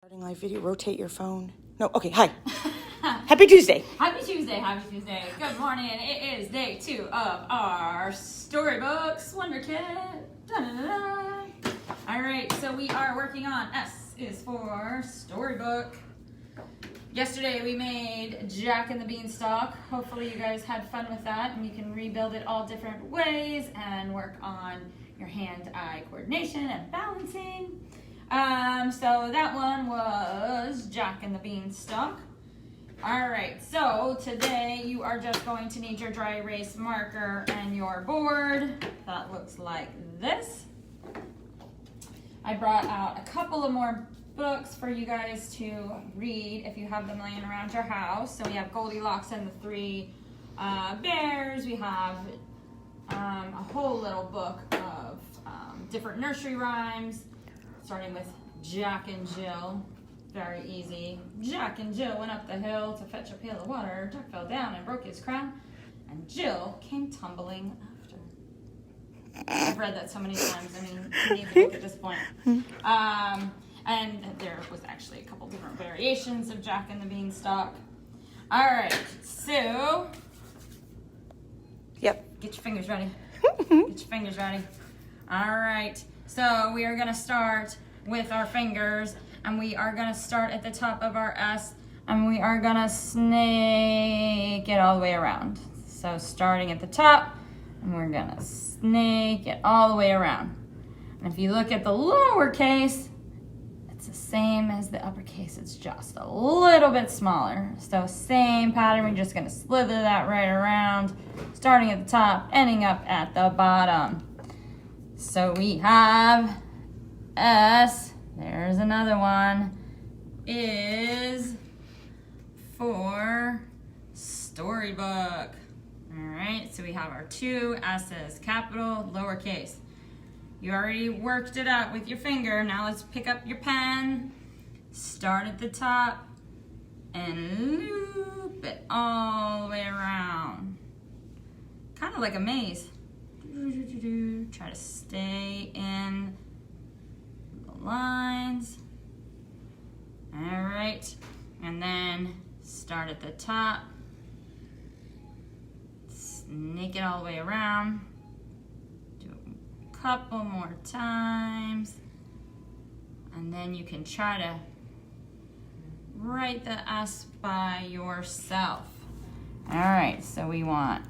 Starting live video, rotate your phone. No, okay, hi. Happy Tuesday. Happy Tuesday, happy Tuesday. Good morning. It is day 2 of our Storybooks Wonder Kit. Da-da-da-da. All right, so we are working on S is for Storybook. Yesterday we made Jack and the Beanstalk. Hopefully you guys had fun with that and you can rebuild it all different ways and work on your hand-eye coordination and balancing. So that one was Jack and the Beanstalk. All right, so today you are just going to need your dry erase marker and your board. That looks like this. I brought out a couple of more books for you guys to read if you have them laying around your house. So we have Goldilocks and the Three Bears. We have a whole little book of different nursery rhymes, starting with Jack and Jill. Very easy. Jack and Jill went up the hill to fetch a pail of water. Jack fell down and broke his crown, and Jill came tumbling after. I've read that so many times. I mean, you need the book at this point. And there was actually a couple different variations of Jack and the Beanstalk. All right, so Yep. get your fingers ready. Get your fingers ready. All right, so we are gonna start with our fingers, and we are gonna start at the top of our S, and we are gonna snake it all the way around. So starting at the top, and we're gonna snake it all the way around. And if you look at the lowercase, it's the same as the uppercase, it's just a little bit smaller. So same pattern, we're just gonna slither that right around, starting at the top, ending up at the bottom. So we have S, there's another one, is for Storybook. All right, so we have our two S's, capital, lowercase. You already worked it out with your finger. Now let's pick up your pen, start at the top, and loop it all the way around. Kind of like a maze. Try to stay in the lines. All right, and then start at the top, snake it all the way around. Do a couple more times, and then you can try to write the S by yourself. All right, so we want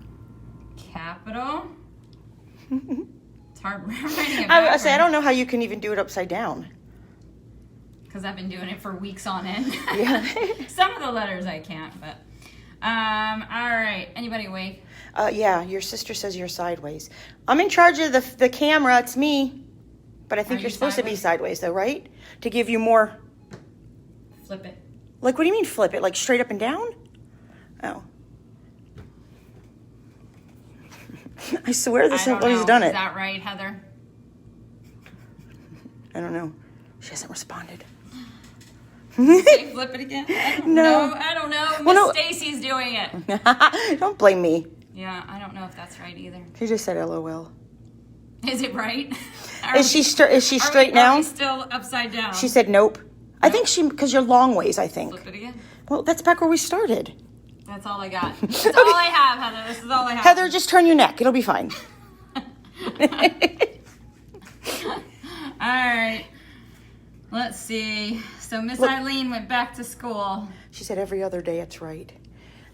capital. It's hard writing it backwards. I don't know how you can even do it upside down. Because I've been doing it for weeks on end. Yeah. Some of the letters I can't, but all right. Anybody awake? Yeah, your sister says you're sideways. I'm in charge of the camera, it's me. But I think Are you're you supposed to be sideways though, right? To give you more, Flip it. like what do you mean flip it? Like straight up and down? Oh. I swear this has done Is it. that right, Heather? I don't know. She hasn't responded. Say flip it again? I don't No. know. I don't know. Well, no. Miss Stacy's doing it. Don't blame me. Yeah, I don't know if that's right either. She just said LOL. Is it right? Is she straight now? Are we still upside down? She said nope. I think because you're long ways, I think. Flip it again. Well, that's back where we started. That's all I got. That's all I have, Heather. This is all I have. Heather, just turn your neck. It'll be fine. All right. Let's see. So Miss Eileen went back to school. She said every other day it's right.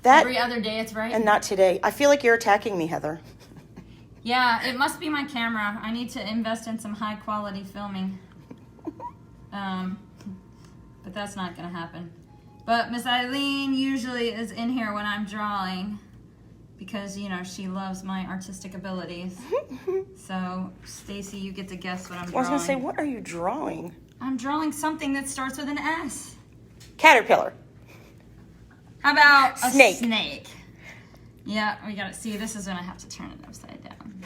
Every other day it's right? And not today. I feel like you're attacking me, Heather. Yeah, it must be my camera. I need to invest in some high quality filming. But that's not going to happen. But Miss Eileen usually is in here when I'm drawing because, you know, she loves my artistic abilities. So, Stacy, you get to guess what I'm drawing. I was going to say, what are you drawing? I'm drawing something that starts with an S. Caterpillar. How about a Snake. snake? Yeah, we got to see. This is when I have to turn it upside down.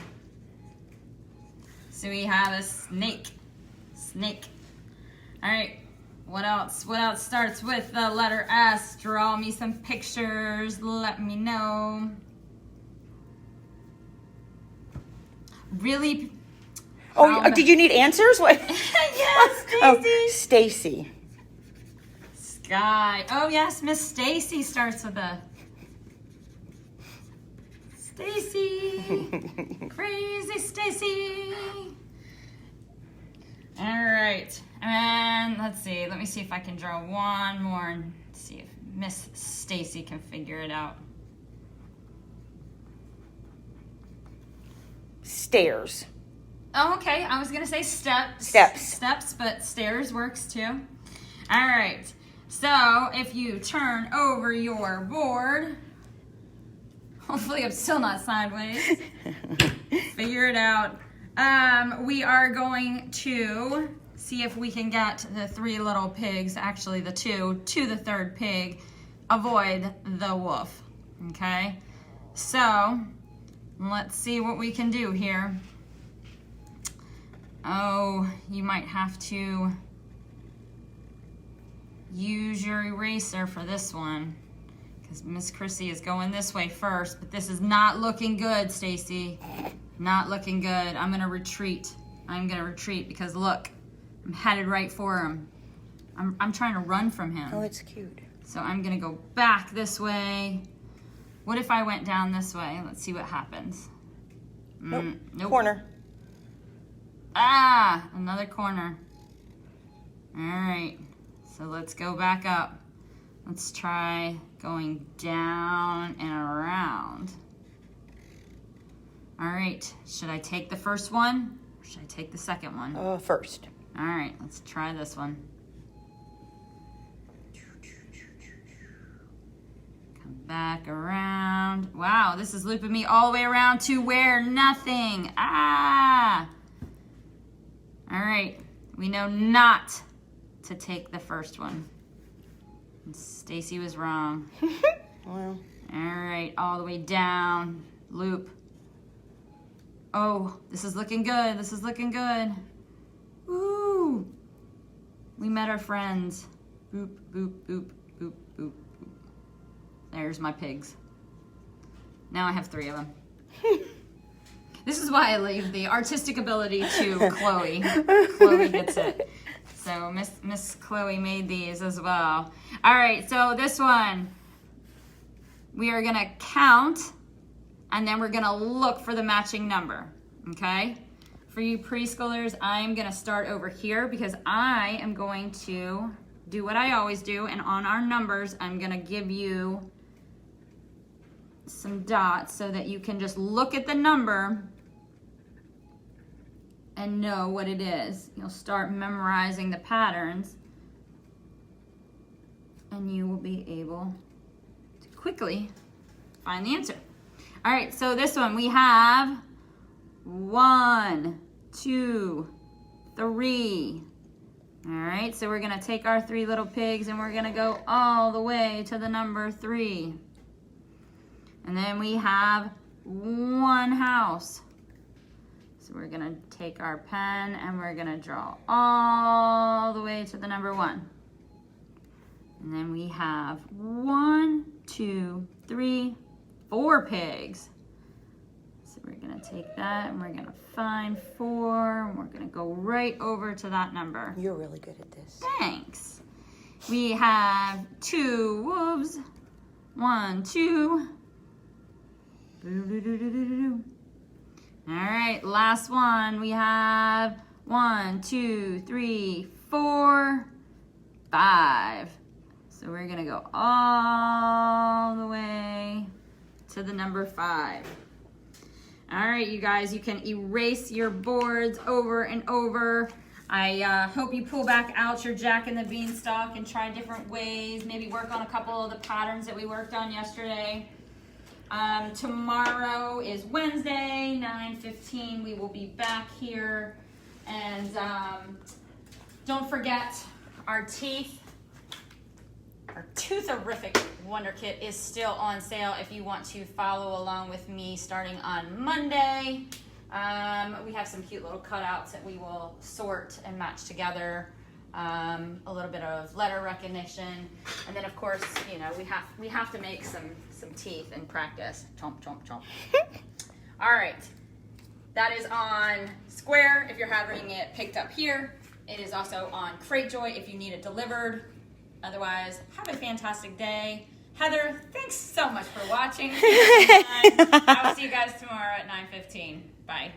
So we have a snake. Snake. All right. What else? What else starts with the letter S? Draw me some pictures. Let me know. Really? Oh, did you need answers? What? Yes, Stacy. Oh, Stacy. sky. Oh yes, Miss Stacy starts with a Stacy. Crazy Stacy. All right. And let's see. Let me see if I can draw one more and see if Miss Stacy can figure it out. Stairs. Oh, okay. I was going to say steps. Steps, but stairs works too. All right. So if you turn over your board, hopefully I'm still not sideways. Figure it out. We are going to see if we can get the three little pigs, actually the two, to the third pig. Avoid the wolf. Okay? So let's see what we can do here. Oh, you might have to use your eraser for this one, because Miss Chrissy is going this way first, but this is not looking good, Stacy. Not looking good. I'm gonna retreat. Because look, I'm headed right for him. I'm trying to run from him. Oh, it's cute. So I'm gonna go back this way. What if I went down this way? Let's see what happens. Nope. Nope. Corner. Ah, another corner. All right, so let's go back up. Let's try going down and around. All right, should I take the first one or should I take the second one? First. All right, let's try this one. Come back around. Wow, this is looping me all the way around to where? Nothing. Ah! All right, we know not to take the first one. Stacy was wrong. Well. All right, all the way down, loop. Oh, this is looking good. This is looking good. Woo! We met our friends. Boop, boop, boop, boop, boop, boop. There's my pigs. Now I have 3 of them. This is why I leave the artistic ability to Chloe. Chloe gets it. So Miss Chloe made these as well. All right, so this one, we are gonna count, and then we're gonna look for the matching number, okay? For you preschoolers, I'm gonna start over here because I am going to do what I always do, and on our numbers, I'm gonna give you some dots so that you can just look at the number and know what it is. You'll start memorizing the patterns and you will be able to quickly find the answer. All right, so this one we have 1, 2, 3. All right, so we're gonna take our 3 little pigs and we're gonna go all the way to the number 3. And then we have 1 house. So we're gonna take our pen and we're gonna draw all the way to the number 1. And then we have 1, 2, 3, 4 pigs. So we're gonna take that and we're gonna find 4 and we're gonna go right over to that number. You're really good at this. Thanks. We have 2 wolves. 1, 2. All right, last one. We have 1, 2, 3, 4, 5. So we're gonna go all the way to the number 5. All right, you guys, you can erase your boards over and over. I hope you pull back out your Jack and the Beanstalk and try different ways. Maybe work on a couple of the patterns that we worked on yesterday. Tomorrow is Wednesday, 9:15. We will be back here. And don't forget, our Tootherific Wonder Kit is still on sale if you want to follow along with me starting on Monday. We have some cute little cutouts that we will sort and match together. A little bit of letter recognition, and then of course, you know, we have to make some teeth and practice. Chomp, chomp, chomp. All right, that is on Square if you're having it picked up here. It is also on Crate Joy if you need it delivered. Otherwise, have a fantastic day. Heather, thanks so much for watching. I will see you guys tomorrow at 9:15. Bye.